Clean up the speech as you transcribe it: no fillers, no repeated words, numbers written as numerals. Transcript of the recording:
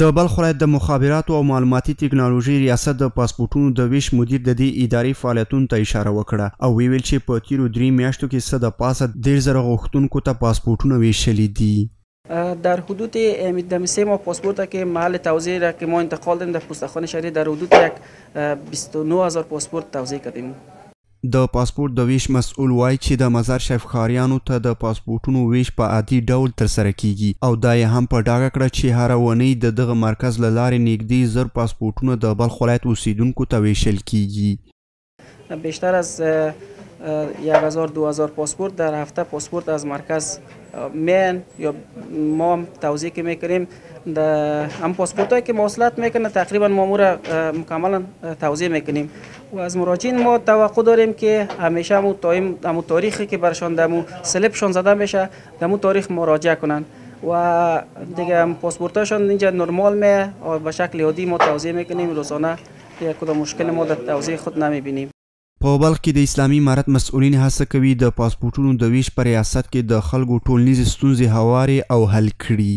د بلخ ولایت د مخابراتو او معلوماتي ټکنالوژي ریاست د پاسپورټونو د ویش مدیر د دې ادارې فعالیتونو ته اشاره وکړه او ویل چې په تیرو 3 میاشتو کې څه د پاسه 10,000 غوښتونکو ته پاسپورټونه ویشلي دي. در حدود 3 ماه پاسپورت که محل توزیع را که ما انتقال دادیم در پستخانه شهری در حدود 29,000 پاسپورت توزیع کردیم. د پاسپورت د ویش مسؤل وایي چې د مزار شریف ښاریانو ته د پاسپورټونو ویش په عادي ډول ترسره کیږي او دا یې هم په ډاګه کړه چې هره اونۍ د دغه مرکز له لارې نږدې 1000 پاسپورټونه د بلخ ولایت اوسیدونکو ته ویشل کیږي. بیشتر از 1,000-2,000 پاسپورت در هفته پاسپورت از مرکز میان یا ما هم توزیع که میکنیم. هم پاسپورت هایی که مواصلات میکنه تقریبا ما مکملا توزیع میکنیم و از مراجعین ما توقع داریم که همیشه همون تاریخی که برشان دمو سلپشان زده میشه دمو تاریخ مراجعه کنن و دیگه پاسپورت هاشون اینجا نرمال میه و به شکل عادی ما توزیع میکنیم. روزانه یک کدام مشکل ما در توزیع خود نمیبینیم. په بلخ کې د اسلامي امارت مسؤلین هڅه کوي د پاسپورټونو د ویش په ریاست کې د خلکو ټولنیزې ستونزې هوارې او حل کړي.